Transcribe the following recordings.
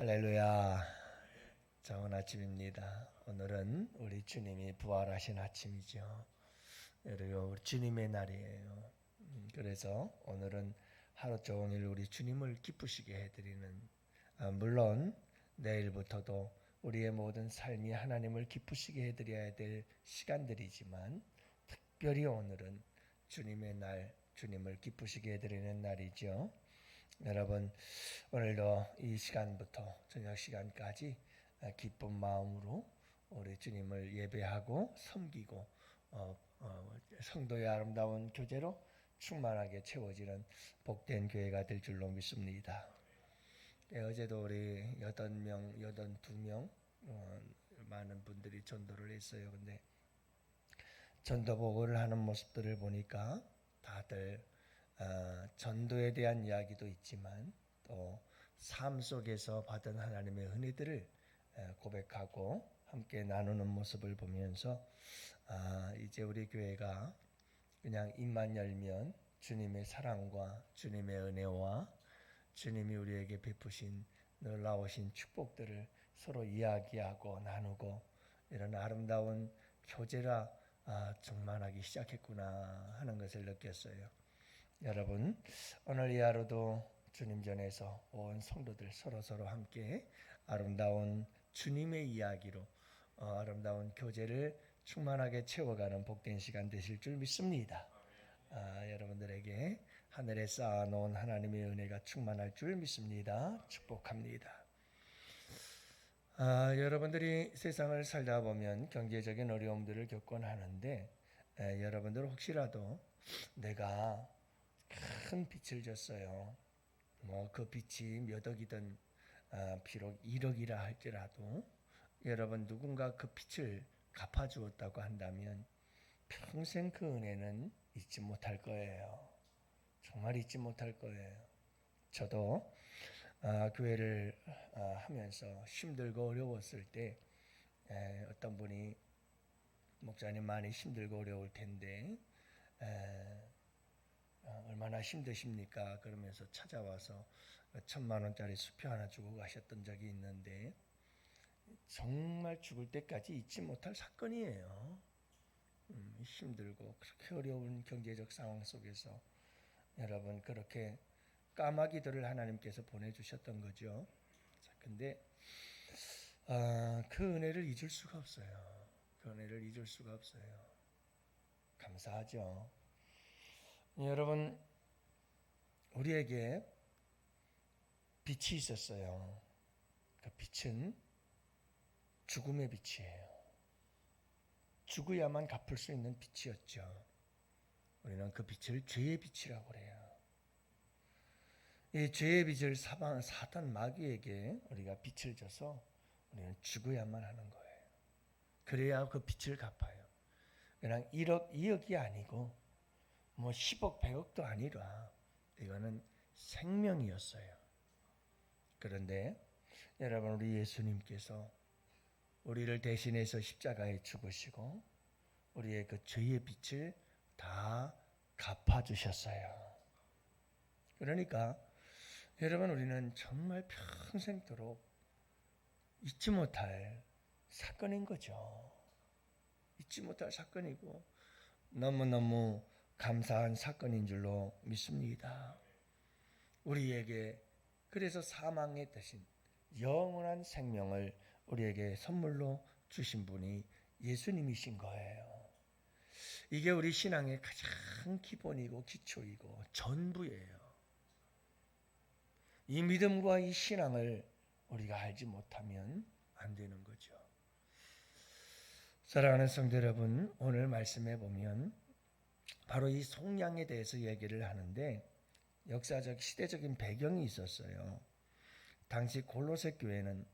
할렐루야. 좋은 아침입니다. 오늘은 우리 주님이 부활하신 아침이죠. 여러분, 우리 주님의 날이에요. 그래서 오늘은 하루 종일 우리 주님을 기쁘시게 해드리는, 물론 내일부터도 우리의 모든 삶이 하나님을 기쁘시게 해드려야 될 시간들이지만, 특별히 오늘은 주님의 날, 주님을 기쁘시게 해드리는 날이죠. 여러분, 오늘도 이 시간부터 저녁 시간까지 기쁜 마음으로 우리 주님을 예배하고 섬기고 성도의 아름다운 교제로 충만하게 채워지는 복된 교회가 될 줄로 믿습니다. 어제도 우리 82명 많은 분들이 전도를 했어요. 근데 전도 보고를 하는 모습들을 보니까 다들 전도에 대한 이야기도 있지만 또 삶 속에서 받은 하나님의 은혜들을 고백하고 함께 나누는 모습을 보면서 이제 우리 교회가 그냥 입만 열면 주님의 사랑과 주님의 은혜와 주님이 우리에게 베푸신 놀라우신 축복들을 서로 이야기하고 나누고 이런 아름다운 교제라 충만하기 시작했구나 하는 것을 느꼈어요. 여러분, 오늘 이 하루도 주님 전에서 온 성도들 서로 함께 아름다운 주님의 이야기로 아름다운 교제를 충만하게 채워가는 복된 시간 되실 줄 믿습니다. 여러분들에게 하늘에 쌓아놓은 하나님의 은혜가 충만할 줄 믿습니다. 축복합니다. 여러분들이 세상을 살다 보면 경제적인 어려움들을 겪곤 하는데 여러분들 혹시라도 내가 큰 빚을 졌어요. 그 빚이 몇 억이든 비록 1억이라 할지라도 여러분 누군가 그 빚을 갚아주었다고 한다면 평생 그 은혜는 잊지 못할 거예요. 정말 잊지 못할 거예요. 저도 교회를 하면서 힘들고 어려웠을 때 어떤 분이 목사님 많이 힘들고 어려울 텐데 얼마나 힘드십니까? 그러면서 찾아와서 1,000만 원짜리 수표 하나 주고 가셨던 적이 있는데 정말 죽을 때까지 잊지 못할 사건이에요. 힘들고 그렇게 어려운 경제적 상황 속에서 여러분 그렇게 까마귀들을 하나님께서 보내주셨던 거죠. 근데 그 은혜를 잊을 수가 없어요. 그 은혜를 잊을 수가 없어요. 감사하죠. 여러분, 우리에게 빛이 있었어요. 그 빛은 죽음의 빛이에요. 죽어야만 갚을 수 있는 빛이었죠. 우리는 그 빛을 죄의 빛이라고 그래요. 이 죄의 빛을 사탄 마귀에게 우리가 빛을 줘서 우리는 죽어야만 하는 거예요. 그래야 그 빛을 갚아요. 그냥 1억, 2억이 아니고 10억, 100억도 아니라 이거는 생명이었어요. 그런데 여러분 우리 예수님께서 우리를 대신해서 십자가에 죽으시고 우리의 그 죄의 빛을 다 갚아주셨어요. 그러니까 여러분 우리는 정말 평생도록 잊지 못할 사건인 거죠. 잊지 못할 사건이고 너무너무 감사한 사건인 줄로 믿습니다. 우리에게 그래서 사망의 대신 영원한 생명을 우리에게 선물로 주신 분이 예수님이신 거예요. 이게 우리 신앙의 가장 기본이고 기초이고 전부예요. 이 믿음과 이 신앙을 우리가 알지 못하면 안 되는 거죠. 사랑하는 성도 여러분, 오늘 말씀해 보면 바로 이 속량에 대해서 얘기를 하는데 역사적 시대적인 배경이 있었어요. 당시 골로새 교회는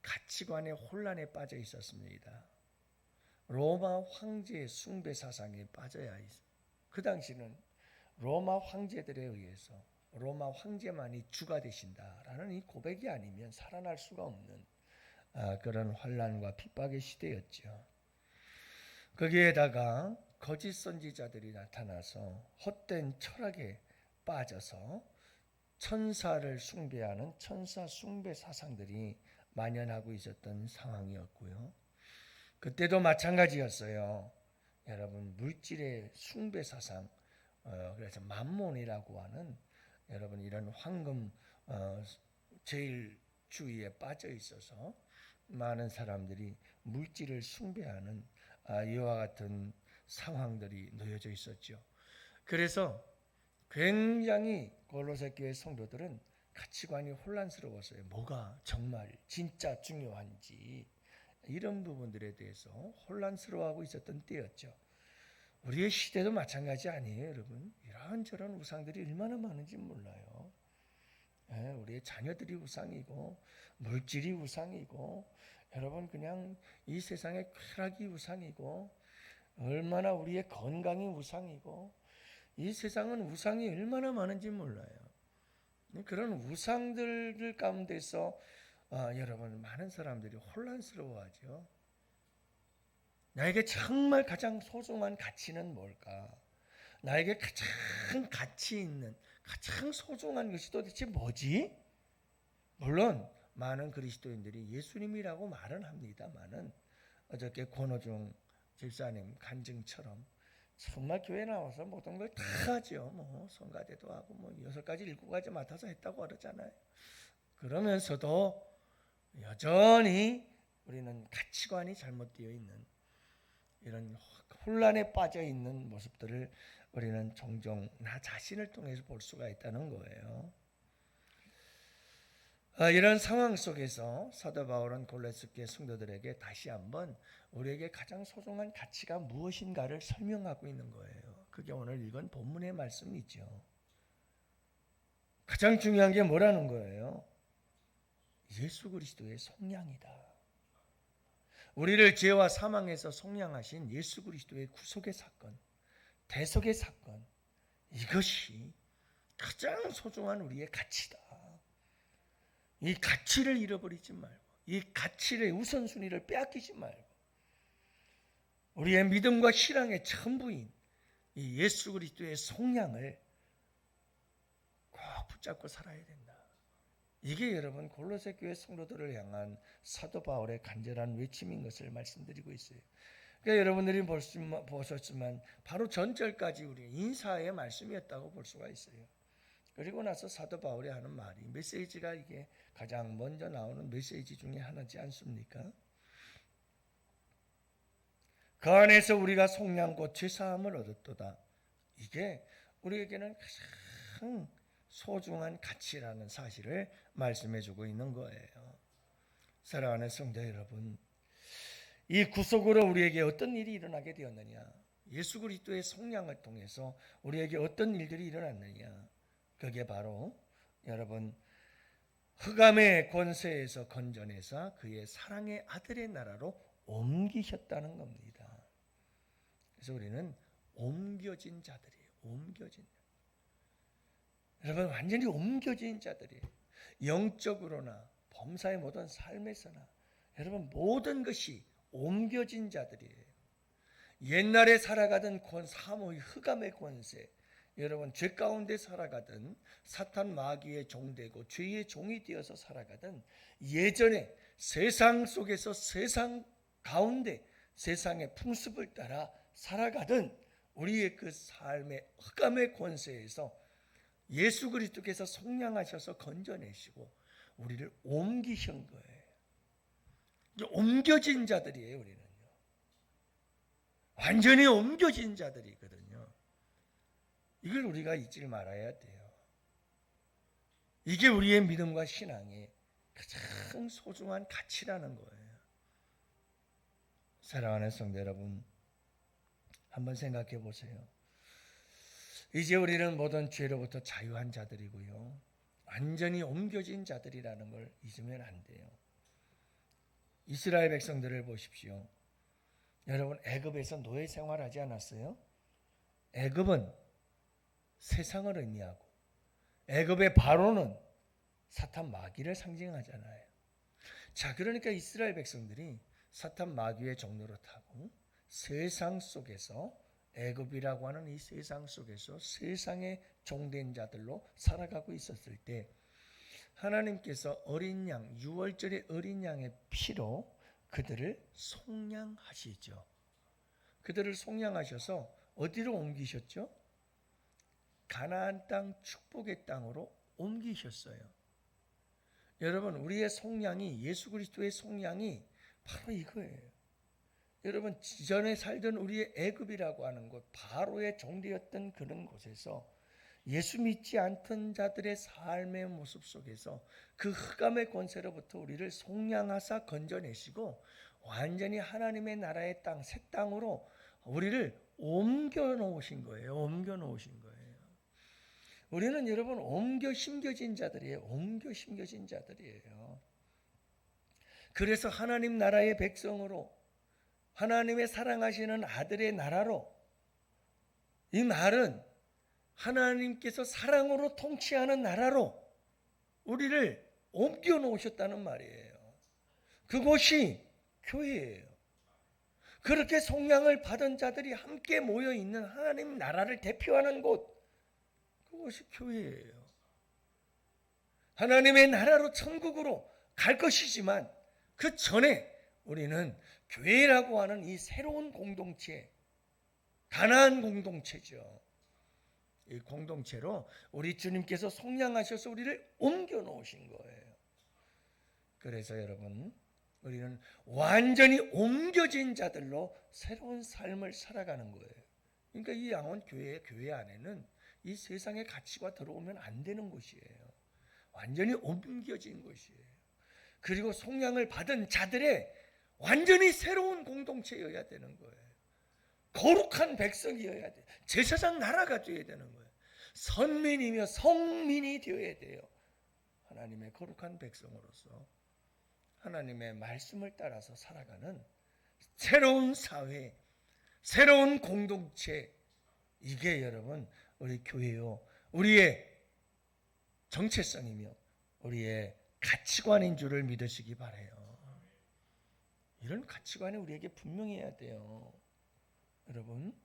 가치관의 혼란에 빠져 있었습니다. 로마 황제의 숭배 사상에 빠져야 있어요. 그 당시는 로마 황제들에 의해서 로마 황제만이 주가 되신다라는 이 고백이 아니면 살아날 수가 없는 그런 환란과 핍박의 시대였죠. 거기에다가 거짓 선지자들이 나타나서 헛된 철학에 빠져서 천사를 숭배하는 천사 숭배 사상들이 만연하고 있었던 상황이었고요. 그때도 마찬가지였어요. 여러분, 물질의 숭배 사상, 그래서 만몬이라고 하는 여러분 이런 황금 제일 주의에 빠져 있어서 많은 사람들이 물질을 숭배하는 이와 같은 상황들이 놓여져 있었죠. 그래서 굉장히 골로새 교회 성도들은 가치관이 혼란스러웠어요. 뭐가 정말 진짜 중요한지 이런 부분들에 대해서 혼란스러워하고 있었던 때였죠. 우리의 시대도 마찬가지 아니에요, 여러분? 이런저런 우상들이 얼마나 많은지 몰라요. 우리의 자녀들이 우상이고 물질이 우상이고 여러분 그냥 이 세상의 쾌락이 우상이고 얼마나 우리의 건강이 우상이고 이 세상은 우상이 얼마나 많은지 몰라요. 그런 우상들 가운데서 여러분 많은 사람들이 혼란스러워하죠. 나에게 정말 가장 소중한 가치는 뭘까? 나에게 가장 가치 있는 가장 소중한 것이 도대체 뭐지? 물론 많은 그리스도인들이 예수님이라고 말은 합니다만은 어저께 권호중 집사님 간증처럼 정말 교회 나와서 모든 걸 다 하죠. 뭐 성가대도 하고 뭐 6가지 7가지 맡아서 했다고 그러잖아요. 그러면서도 여전히 우리는 가치관이 잘못되어 있는 이런 혼란에 빠져 있는 모습들을 우리는 종종 나 자신을 통해서 볼 수가 있다는 거예요. 이런 상황 속에서 사도 바울은 골로새 교회 성도들에게 다시 한번 우리에게 가장 소중한 가치가 무엇인가를 설명하고 있는 거예요. 그게 오늘 읽은 본문의 말씀이죠. 가장 중요한 게 뭐라는 거예요? 예수 그리스도의 속량이다. 우리를 죄와 사망에서 속량하신 예수 그리스도의 구속의 사건, 대속의 사건, 이것이 가장 소중한 우리의 가치다. 이 가치를 잃어버리지 말고 이 가치의 우선순위를 빼앗기지 말고 우리의 믿음과 신앙의 전부인 이 예수 그리스도의 속량을 꼭 붙잡고 살아야 된다. 이게 여러분 골로새 교회 성도들을 향한 사도 바울의 간절한 외침인 것을 말씀드리고 있어요. 그러니까 여러분들이 보셨지만 바로 전절까지 우리 인사의 말씀이었다고 볼 수가 있어요. 그리고 나서 사도 바울이 하는 말이 메시지가 이게 가장 먼저 나오는 메시지 중에 하나지 않습니까? 그 안에서 우리가 속량 곧 죄사함을 얻었도다. 이게 우리에게는 가장 소중한 가치라는 사실을 말씀해주고 있는 거예요. 사랑하는 성도 여러분, 이 구속으로 우리에게 어떤 일이 일어나게 되었느냐? 예수 그리스도의 속량을 통해서 우리에게 어떤 일들이 일어났느냐? 그게 바로 여러분 흑암의 권세에서 건져내사 그의 사랑의 아들의 나라로 옮기셨다는 겁니다. 그래서 우리는 옮겨진 자들이에요. 옮겨진. 여러분 완전히 옮겨진 자들이에요. 영적으로나 범사의 모든 삶에서나 여러분 모든 것이 옮겨진 자들이에요. 옛날에 살아가던 사모의 흑암의 권세, 여러분 죄 가운데 살아가던 사탄 마귀의 종되고 죄의 종이 되어서 살아가던 예전에 세상 속에서 세상 가운데 세상의 풍습을 따라 살아가던 우리의 그 삶의 흑암의 권세에서 예수 그리스도께서 속량하셔서 건져내시고 우리를 옮기신 거예요. 옮겨진 자들이에요. 우리는요. 완전히 옮겨진 자들이거든요. 이걸 우리가 잊지 말아야 돼요. 이게 우리의 믿음과 신앙의 가장 소중한 가치라는 거예요. 사랑하는 성도 여러분, 한번 생각해 보세요. 이제 우리는 모든 죄로부터 자유한 자들이고요. 완전히 옮겨진 자들이라는 걸 잊으면 안 돼요. 이스라엘 백성들을 보십시오. 여러분 애굽에서 노예 생활하지 않았어요? 애굽은 세상을 의미하고 애굽의 바로는 사탄 마귀를 상징하잖아요. 자, 그러니까 이스라엘 백성들이 사탄 마귀의 종로로 타고 세상 속에서 애굽이라고 하는 이 세상 속에서 세상의 종된 자들로 살아가고 있었을 때 하나님께서 어린 양, 유월절의 어린 양의 피로 그들을 속량하시죠. 그들을 속량하셔서 어디로 옮기셨죠? 가나안 땅 축복의 땅으로 옮기셨어요. 여러분, 우리의 속량이, 예수 그리스도의 속량이 바로 이거예요. 여러분, 지전에 살던 우리의 애굽이라고 하는 곳, 바로의 종되었던 그런 곳에서 예수 믿지 않던 자들의 삶의 모습 속에서 그 흑암의 권세로부터 우리를 속량하사 건져내시고 완전히 하나님의 나라의 땅, 새 땅으로 우리를 옮겨 놓으신 거예요. 옮겨 놓으신 거예요. 우리는 여러분 옮겨 심겨진 자들이에요. 옮겨 심겨진 자들이에요. 그래서 하나님 나라의 백성으로, 하나님의 사랑하시는 아들의 나라로, 이 말은 하나님께서 사랑으로 통치하는 나라로 우리를 옮겨 놓으셨다는 말이에요. 그곳이 교회예요. 그렇게 속량을 받은 자들이 함께 모여 있는 하나님 나라를 대표하는 곳, 그것이 교회예요. 하나님의 나라로 천국으로 갈 것이지만 그 전에 우리는 교회라고 하는 이 새로운 공동체, 가나안 공동체죠. 이 공동체로 우리 주님께서 속량하셔서 우리를 옮겨 놓으신 거예요. 그래서 여러분, 우리는 완전히 옮겨진 자들로 새로운 삶을 살아가는 거예요. 그러니까 이 양원 교회 안에는 이 세상의 가치가 들어오면 안 되는 곳이에요. 완전히 옮겨진 곳이에요. 그리고 속량을 받은 자들의 완전히 새로운 공동체여야 되는 거예요. 거룩한 백성이어야 돼요. 제사장 나라가 되어야 되는 거예요. 선민이며 성민이 되어야 돼요. 하나님의 거룩한 백성으로서 하나님의 말씀을 따라서 살아가는 새로운 사회, 새로운 공동체, 이게 여러분 우리 교회요, 우리의 정체성이며 우리의 가치관인 줄을 믿으시기 바라요. 이런 가치관이 우리에게 분명해야 돼요. 여러분,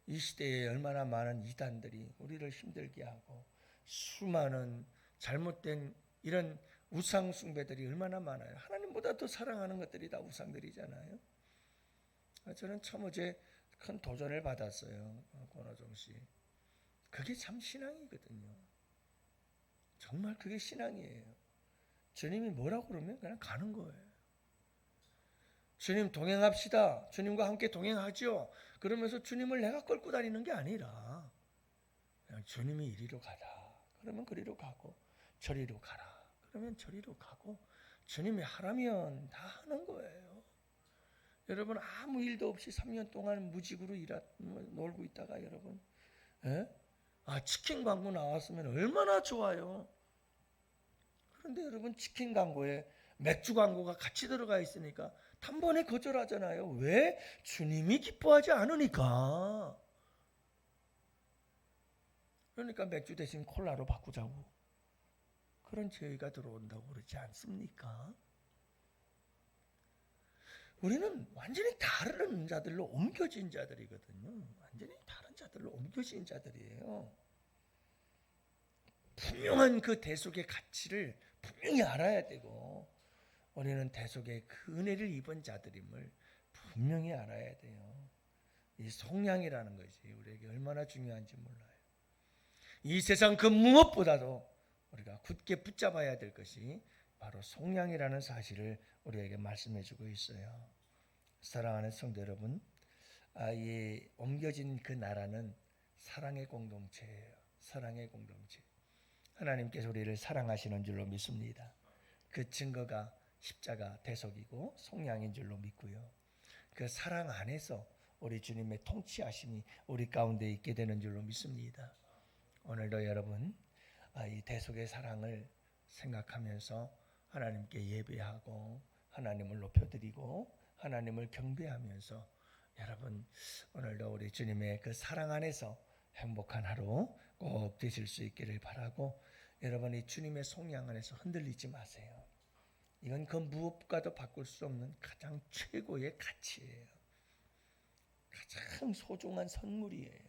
이 시대에 얼마나 많은 이단들이 우리를 힘들게 하고 수많은 잘못된 이런 우상 숭배들이 얼마나 많아요. 하나님보다 더 사랑하는 것들이 다 우상들이잖아요. 저는 참 어제 큰 도전을 받았어요. 권호정 씨. 그게 참 신앙이거든요. 정말 그게 신앙이에요. 주님이 뭐라고 그러면 그냥 가는 거예요. 주님 동행합시다. 주님과 함께 동행하죠. 그러면서 주님을 내가 끌고 다니는 게 아니라 그냥 주님이 이리로 가라. 그러면 그리로 가고, 저리로 가라. 그러면 저리로 가고, 주님이 하라면 다 하는 거예요. 여러분, 아무 일도 없이 3년 동안 무직으로 놀고 있다가 여러분, 치킨 광고 나왔으면 얼마나 좋아요. 그런데 여러분, 치킨 광고에 맥주 광고가 같이 들어가 있으니까 단번에 거절하잖아요. 왜? 주님이 기뻐하지 않으니까. 그러니까 맥주 대신 콜라로 바꾸자고. 그런 죄가 들어온다고 그러지 않습니까? 우리는 완전히 다른 자들로 옮겨진 자들이거든요. 완전히 다른 자들로 옮겨진 자들이에요. 분명한 그 대속의 가치를 분명히 알아야 되고, 우리는 대속의 그 은혜를 입은 자들임을 분명히 알아야 돼요. 이 속량이라는 것이 우리에게 얼마나 중요한지 몰라요. 이 세상 그 무엇보다도 우리가 굳게 붙잡아야 될 것이 바로 속량이라는 사실을 우리에게 말씀해 주고 있어요. 사랑하는 성도 여러분, 이 옮겨진 그 나라는 사랑의 공동체예요. 사랑의 공동체. 하나님께서 우리를 사랑하시는 줄로 믿습니다. 그 증거가 십자가 대속이고 속량인 줄로 믿고요. 그 사랑 안에서 우리 주님의 통치하심이 우리 가운데 있게 되는 줄로 믿습니다. 오늘도 여러분, 이 대속의 사랑을 생각하면서 하나님께 예배하고 하나님을 높여드리고 하나님을 경배하면서 여러분, 오늘도 우리 주님의 그 사랑 안에서 행복한 하루 꼭 되실 수 있기를 바라고, 여러분이 주님의 속량 안에서 흔들리지 마세요. 이건 그 무엇과도 바꿀 수 없는 가장 최고의 가치예요. 가장 소중한 선물이에요.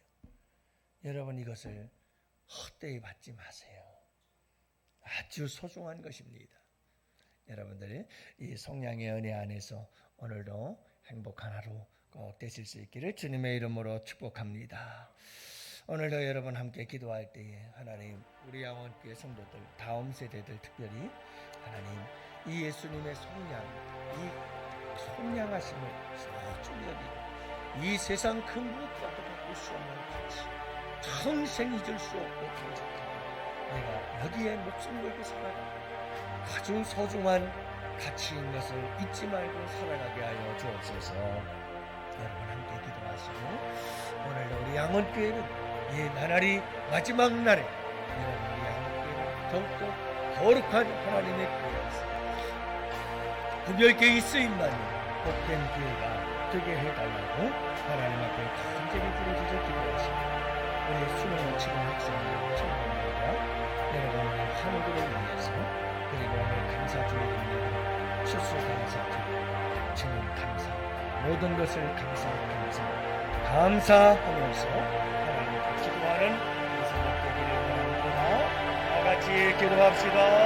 여러분, 이것을 헛되이 받지 마세요. 아주 소중한 것입니다. 여러분들이 이 속량의 은혜 안에서 오늘도 행복한 하루 꼭 되실 수 있기를 주님의 이름으로 축복합니다. 오늘도 여러분 함께 기도할 때에 하나님 우리 양원교회 성도들 다음 세대들 특별히 하나님 이 예수님의 속량 이 속량하심을 소중히 여기고 이 세상 그 무엇과도 바꿀 수 없는 가치 평생 잊을 수 없고 간직하고 내가 여기에 목숨 걸고 살아가고 아주 소중한 가치인 것을 잊지 말고 살아가게 하여 주옵소서. 여러분 함께 기도하시고 오늘도 우리 양원교회는 이 나날이 마지막 날에 여러분 우리 양원교회는 더욱더 거룩한 하나님의 교회였습니다. 구별되어 쓰임받는 복된 교회가 되게 해달라고 하나님 앞에 간절히 부르짖어 기도하십니다. 우리 수능을 치는 학생들, 청년들과 여러분 한국을 위해서 그리고 오늘 감사주의 있는 추수 감사주, 주님 감사, 모든 것을 감사하면서 하나님께 기도하는 모습을 되기를 원합니다. 다 같이 기도합시다.